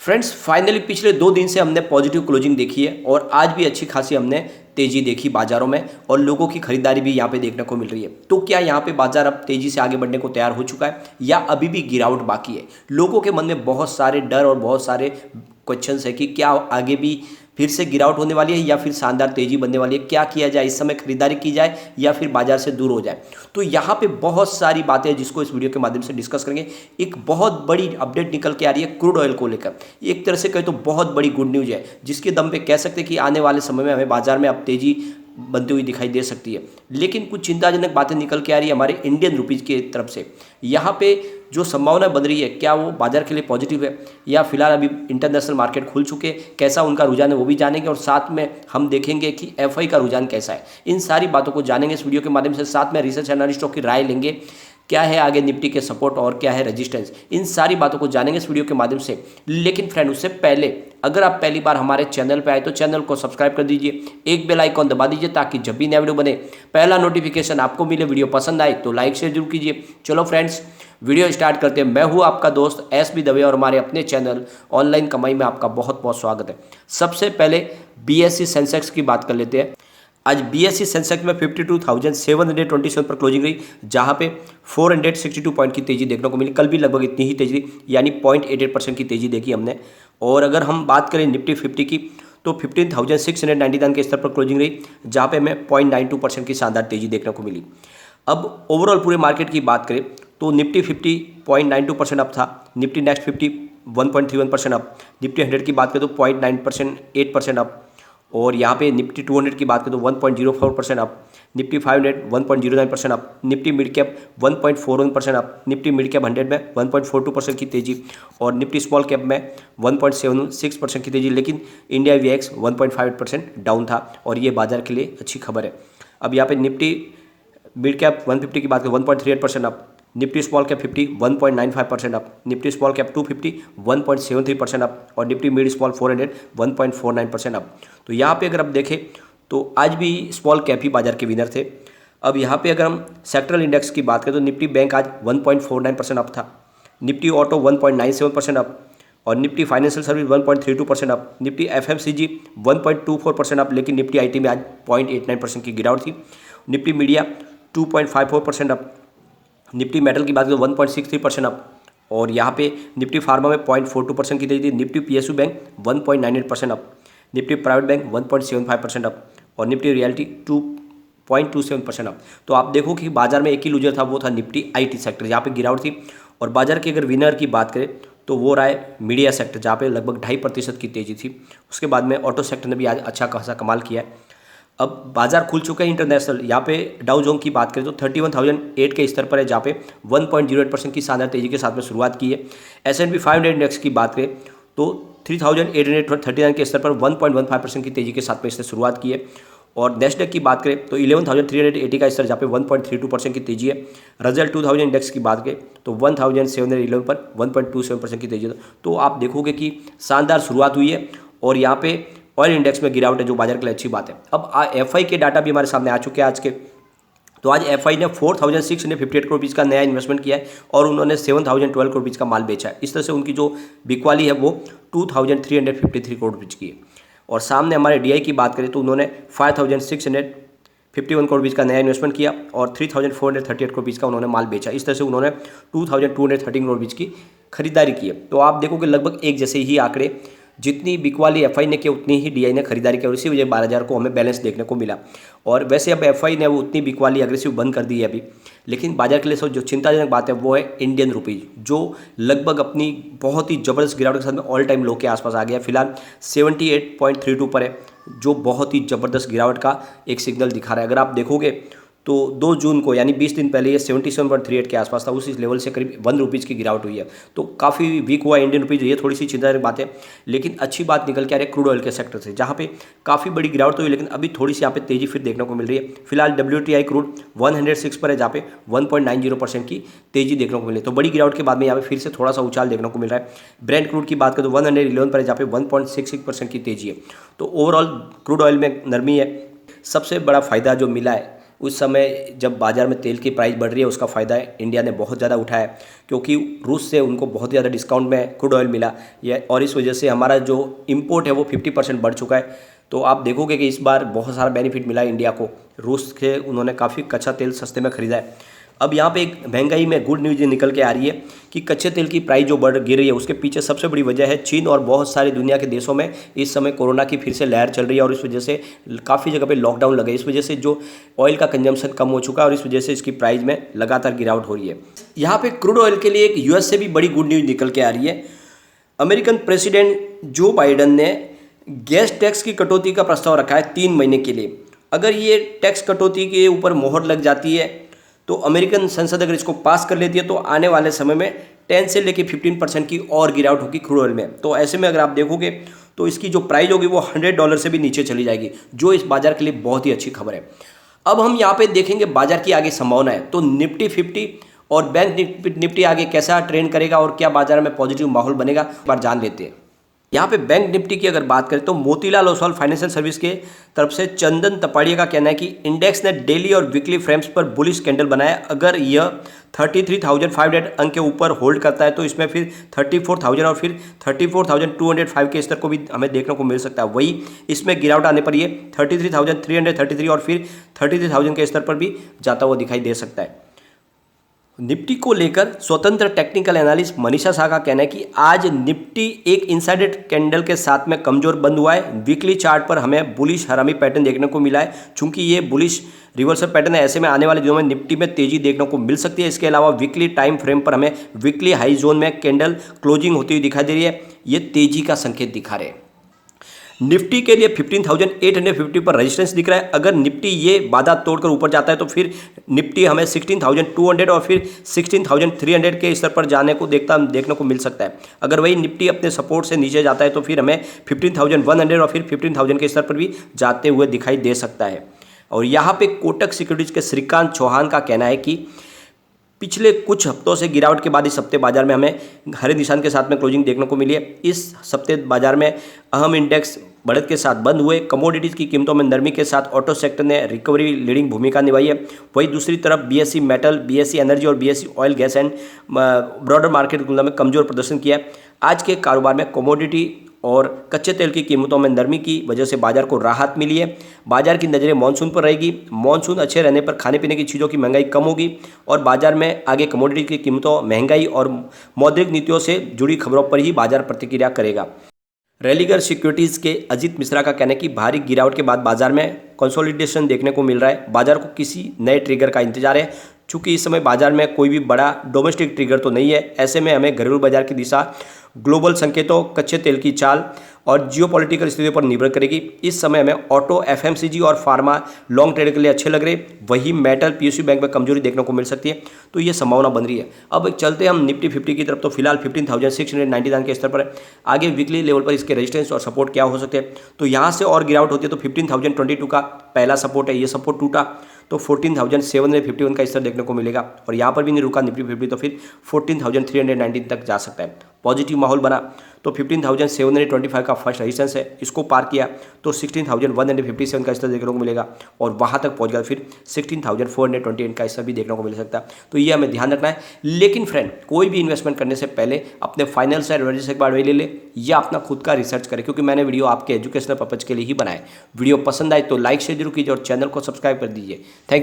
Friends finally पिछले 2 दिन से हमने पॉजिटिव क्लोजिंग देखी है और आज भी अच्छी खासी हमने तेजी देखी बाजारों में और लोगों की खरीदारी भी यहाँ पे देखने को मिल रही है। तो क्या यहाँ पे बाजार अब तेजी से आगे बढ़ने को तैयार हो चुका है या अभी भी गिरावट बाकी है? लोगों के मन में बहुत सारे डर और बहुत सारे क्वेश्चंस है कि क्या आगे भी फिर से गिरावट होने वाली है या फिर शानदार तेजी बनने वाली है, क्या किया जाए, इस समय खरीदारी की जाए या फिर बाजार से दूर हो जाए। तो यहाँ पे बहुत सारी बातें हैं जिसको इस वीडियो के माध्यम से डिस्कस करेंगे। एक बहुत बड़ी अपडेट निकल के आ रही है क्रूड ऑयल को लेकर, एक तरह से कहे तो बहुत बड़ी गुड न्यूज़ है जिसके दम पे कह सकते हैं कि आने वाले समय में हमें बाजार में अब तेजी बनती हुई दिखाई दे सकती है। लेकिन कुछ चिंताजनक बातें निकल के आ रही है हमारे इंडियन रुपीज़ की तरफ से। यहाँ पे जो संभावना बन रही है क्या वो बाजार के लिए पॉजिटिव है या फिलहाल अभी इंटरनेशनल मार्केट खुल चुके, कैसा उनका रुझान है वो भी जानेंगे और साथ में हम देखेंगे कि एफआई का रुझान कैसा है। इन सारी बातों को जानेंगे इस वीडियो के माध्यम से, साथ में रिसर्च एनालिस्टों की राय लेंगे, क्या है आगे निफ्टी के सपोर्ट और क्या है रेजिस्टेंस, इन सारी बातों को जानेंगे इस वीडियो के माध्यम से। लेकिन फ्रेंड उससे पहले अगर आप पहली बार हमारे चैनल पर आए तो चैनल को सब्सक्राइब कर दीजिए, एक बेल आइकॉन दबा दीजिए ताकि जब भी नया वीडियो बने पहला नोटिफिकेशन आपको मिले। वीडियो पसंद आए तो लाइक शेयर जरूर कीजिए। चलो फ्रेंड्स वीडियो स्टार्ट करते हैं। मैं हूं आपका दोस्त एसबी दवे और हमारे अपने चैनल ऑनलाइन कमाई में आपका बहुत बहुत स्वागत है। सबसे पहले बीएसई सेंसेक्स की बात कर लेते हैं। आज बीएसई सेंसेक्स में 52,727 पर क्लोजिंग रही, जहां पे 462 पॉइंट की तेजी देखने को मिली। कल भी लगभग इतनी ही तेजी यानी 0.88% की तेजी देखी हमने। और अगर हम बात करें निफ्टी 50 की तो 15,699 के स्तर पर क्लोजिंग रही, जहां पे हमें 0.92% की शानदार तेजी देखने को मिली। अब ओवरऑल पूरे मार्केट की बात करें तो निफ्टी 50 0.92% अप था, निफ्टी नेक्स्ट 50 1.31% अप, निफ्टी 100 की बात करें तो 0.9% 8% अप, और यहाँ पे निफ्टी 200 की बात करें तो 1.04% up, Nifty 500 1.09% up, Nifty mid cap 1.41% up, Nifty mid cap 100 में 1.42% की तेजी और निफ्टी स्मॉल कैप में 1.76% की तेजी। लेकिन इंडिया वीएक्स 1.58% डाउन था और ये बाजार के लिए अच्छी खबर है। अब यहाँ पे निफ्टी मिड कैप 150 की बात करें 1.38% up, Nifty small cap 50 1.95% up, Nifty small cap 250 1.73% up और निफ्टी मिड स्मॉल 400 1.49% अप। तो यहाँ पे अगर आप देखें तो आज भी स्मॉल कैप ही बाजार के विनर थे। अब यहाँ पे अगर हम सेक्टरल इंडेक्स की बात करें तो निफ्टी बैंक आज 1.49% अप था, निफ्टी ऑटो 1.97% अप और Nifty financial service 1.32% up, Nifty FMCG 1.24% up. लेकिन निफ्टी आईटी में आज 0.89% की गिरावट थी, Nifty media 2.54% up, Nifty metal की बात करें 1.63% अप और यहाँ पे निफ्टी फार्मा में 0.42% की तेजी थी, Nifty PSU bank 1.98% up, Nifty private bank 1.75% up और निफ्टी रियल्टी 2.27% अप। तो आप देखो कि बाजार में एक ही लूजर था, वो था निफ्टी आईटी सेक्टर जहाँ पे गिरावट थी। और बाजार की अगर विनर की बात करें तो वो रहा है मीडिया सेक्टर जहाँ पे लगभग 2.5% की तेजी थी। उसके बाद में ऑटो सेक्टर ने भी आज अच्छा खासा कमाल किया है। अब बाजार खुल चुका है इंटरनेशनल। यहाँ पे डाउ जोन की बात करें तो 31,008 के स्तर पर है, जहाँ पे 1.08% की शानदार तेजी के साथ में शुरुआत की है। S&P 500 इंडेक्स की बात करें तो 3,839 के स्तर पर 1.15% की तेजी के साथ में इसने शुरुआत की है। और नेस्डेक की बात करें तो 11,380 का स्तर, जहाँ पे 1.32% की तेजी है। रजल 2000 इंडेक्स की बात करें तो 1,711 पर 1.27% की तेजी है। तो आप देखोगे कि शानदार शुरुआत हुई है और यहाँ पे ऑयल इंडेक्स में गिरावट है जो बाजार के लिए अच्छी बात है। अब एफआई के डाटा भी हमारे सामने आ चुके हैं आज के। तो आज एफआई ने 4,658 करोड़ रुपीज़ का नया इन्वेस्टमेंट किया है और उन्होंने 7,012 करोड़ रुपीज़ का माल बेचा है। इस तरह से उनकी जो बिकवाली है वो 2,353 करोड़ रुपीज़ की है। और सामने हमारे डीआई की बात करें तो उन्होंने 5,651 करोड़ रुपीज़ का नया इन्वेस्टमेंट किया और 3,438 करोड़ रुपीज़ का उन्होंने माल बेचा। इस तरह से उन्होंने 2,213 करोड़ रुपीज़ की खरीदारी की है। तो आप देखोगे लगभग एक जैसे ही आंकड़े, जितनी बिकवाली एफआई ने की उतनी ही डीआई ने खरीदारी की और इसी वजह 12,000 को हमें बैलेंस देखने को मिला। और वैसे अब एफआई ने वो उतनी बिकवाली अग्रेसिव बंद कर दी है अभी। लेकिन बाजार के लिए जो चिंताजनक बात है वो है इंडियन रुपीज़, जो लगभग अपनी बहुत ही ज़बरदस्त गिरावट के साथ में ऑल टाइम लो के आसपास आ गया। फिलहाल 78.32 पर है, जो बहुत ही ज़बरदस्त गिरावट का एक सिग्नल दिखा रहा है। अगर आप देखोगे तो 2 जून को यानी 20 दिन पहले ये 77.38 के आसपास था, उसी लेवल से करीब 1 रुपीज़ की गिरावट हुई है। तो काफ़ी वीक हुआ इंडियन रुपीज़, ये थोड़ी सी चिंताजनक बात है। लेकिन अच्छी बात निकल के आ रही है क्रूड ऑयल के सेक्टर से, जहाँ पे काफ़ी बड़ी गिरावट तो हुई लेकिन अभी थोड़ी सी यहाँ पे तेज़ी फिर देखने को मिल रही है। फिलहाल WTI क्रूड 106 पर है, जहाँ पे 1.90% की तेज़ी देखने को मिली। तो बड़ी गिरावट के बाद में यहाँ पे फिर से थोड़ा सा उछाल देखने को मिल रहा है। ब्रेंट क्रूड की बात करें तो 111 पर है, जहाँ पे 1.66% की तेज़ी है। तो ओवरऑल क्रूड ऑयल में नरमी है। सबसे बड़ा फायदा जो मिला है उस समय जब बाज़ार में तेल की प्राइस बढ़ रही है, उसका फ़ायदा इंडिया ने बहुत ज़्यादा उठाया, क्योंकि रूस से उनको बहुत ज़्यादा डिस्काउंट में क्रूड ऑयल मिला और इस वजह से हमारा जो इम्पोर्ट है वो 50% बढ़ चुका है। तो आप देखोगे कि इस बार बहुत सारा बेनिफिट मिला है इंडिया को, रूस से उन्होंने काफ़ी कच्चा तेल सस्ते में ख़रीदा है। अब यहाँ पे एक महंगाई में गुड न्यूज़ निकल के आ रही है कि कच्चे तेल की प्राइस जो गिर रही है, उसके पीछे सबसे बड़ी वजह है चीन और बहुत सारे दुनिया के देशों में इस समय कोरोना की फिर से लहर चल रही है और इस वजह से काफ़ी जगह पे लॉकडाउन लगे। इस वजह से जो ऑयल का कंजम्पशन कम हो चुका है और इस वजह से इसकी प्राइस में लगातार गिरावट हो रही है। यहाँ पे क्रूड ऑयल के लिए एक यूएस से भी बड़ी गुड न्यूज़ निकल के आ रही है। अमेरिकन प्रेसिडेंट जो बाइडन ने गैस टैक्स की कटौती का प्रस्ताव रखा है 3 महीने के लिए। अगर ये टैक्स कटौती के ऊपर मोहर लग जाती है तो अमेरिकन संसद अगर इसको पास कर लेती है तो आने वाले समय में 10 से लेकर 15% की और गिरावट होगी क्रूड ऑयल में। तो ऐसे में अगर आप देखोगे तो इसकी जो प्राइस होगी वो $100 से भी नीचे चली जाएगी, जो इस बाजार के लिए बहुत ही अच्छी खबर है। अब हम यहाँ पे देखेंगे बाजार की आगे संभावना है, तो निफ्टी 50 और बैंक निफ्टी आगे कैसा ट्रेंड करेगा और क्या बाजार में पॉजिटिव माहौल बनेगा, एक बार जान लेते हैं। यहाँ पे बैंक निफ्टी की अगर बात करें तो मोतीलाल ओसवाल फाइनेंशियल सर्विस के तरफ से चंदन तपाड़िया का कहना है कि इंडेक्स ने डेली और वीकली फ्रेम्स पर बुलिश कैंडल बनाया। अगर यह 33,500 अंक के ऊपर होल्ड करता है तो इसमें फिर 34,000 और फिर 34,205 के स्तर को भी हमें देखने को मिल सकता है। वही इसमें गिरावट आने पर ये 33,333 और फिर 33,000 के स्तर पर भी जाता हुआ दिखाई दे सकता है। निफ्टी को लेकर स्वतंत्र टेक्निकल एनालिस्ट मनीषा शाह का कहना है कि आज निफ्टी एक इनसाइडर कैंडल के साथ में कमजोर बंद हुआ है। वीकली चार्ट पर हमें बुलिश हरामी पैटर्न देखने को मिला है। चूंकि ये बुलिश रिवर्सल पैटर्न है, ऐसे में आने वाले दिनों में निफ्टी में तेजी देखने को मिल सकती है। इसके अलावा वीकली टाइम फ्रेम पर हमें वीकली हाई जोन में कैंडल क्लोजिंग होती हुई दिखाई दे रही है। ये तेजी का संकेत दिखा रहे हैं। निफ्टी के लिए 15,850 पर रेजिस्टेंस दिख रहा है। अगर निफ्टी ये बाधा तोड़कर ऊपर जाता है तो फिर निफ्टी हमें 16,200 और फिर 16,300 के स्तर पर जाने को देखने को मिल सकता है। अगर वही निफ्टी अपने सपोर्ट से नीचे जाता है तो फिर हमें 15,100 और फिर 15,000 के स्तर पर भी जाते हुए दिखाई दे सकता है। और यहाँ पे कोटक सिक्योरिटीज के श्रीकांत चौहान का कहना है कि पिछले कुछ हफ्तों से गिरावट के बाद इस हफ्ते बाजार में हमें हरे निशान के साथ में क्लोजिंग देखने को मिली है। इस हफ्ते बाजार में अहम इंडेक्स बढ़त के साथ बंद हुए। कमोडिटीज़ की कीमतों में नरमी के साथ ऑटो सेक्टर ने रिकवरी लीडिंग भूमिका निभाई है। वहीं दूसरी तरफ बीएसई मेटल, बीएसई एनर्जी और BSE oil gas and broader market की तुलना में कमजोर प्रदर्शन किया है। आज के कारोबार में कमोडिटी और कच्चे तेल की कीमतों में नरमी की वजह से बाजार को राहत मिली है। बाजार की नज़रें मॉनसून पर रहेगी। मॉनसून अच्छे रहने पर खाने पीने की चीज़ों की महंगाई कम होगी और बाजार में आगे कमोडिटी की कीमतों, महंगाई और मौद्रिक नीतियों से जुड़ी खबरों पर ही बाजार प्रतिक्रिया करेगा। रेलिगर सिक्योरिटीज़ के अजीत मिश्रा का कहना है कि भारी गिरावट के बाद बाजार में कंसोलिडेशन देखने को मिल रहा है। बाजार को किसी नए ट्रिगर का इंतजार है। चूँकि इस समय बाजार में कोई भी बड़ा डोमेस्टिक ट्रिगर तो नहीं है, ऐसे में हमें घरेलू बाजार की दिशा ग्लोबल संकेतों, कच्चे तेल की चाल और जियोपॉलिटिकल स्थितियों पर निर्भर करेगी। इस समय हमें ऑटो, एफएमसीजी और फार्मा लॉन्ग ट्रेड के लिए अच्छे लग रहे। वही मेटल, पीएसयू बैंक में कमजोरी देखने को मिल सकती है। तो ये संभावना बन रही है। अब चलते हैं हम निफ्टी 50 की तरफ। तो फिलहाल 15,699 के स्तर पर है। आगे वीकली लेवल पर इसके रेजिस्टेंस और सपोर्ट क्या हो सकते हैं, तो यहाँ से और गिरावट होती है तो 15,022 का पहला सपोर्ट है, ये सपोर्ट टूटा तो 14,751 का स्तर देखने को मिलेगा। और यहाँ पर भी नहीं रुका निफ्टी 50 तो फिर 14,319 तक जा सकता है। पॉजिटिव माहौल बना तो 15,725 का फर्स्ट रेजिस्टेंस है, इसको पार किया तो 16,157 का स्तर देखने को मिलेगा और वहाँ तक पहुँच गया फिर 16,428 का स्तर भी देखने को मिल सकता है। तो ये हमें ध्यान रखना है। लेकिन फ्रेंड, कोई भी इन्वेस्टमेंट करने से पहले अपने फाइनेंस एडवाइजर से एक बार ले ले या अपना खुद का रिसर्च करें, क्योंकि मैंने वीडियो आपके एजुकेशनल पर्पज के लिए ही बनाए। वीडियो पसंद आए तो लाइक शेयर जरूर कीजिए और चैनल को सब्सक्राइब कर दीजिए। थैंक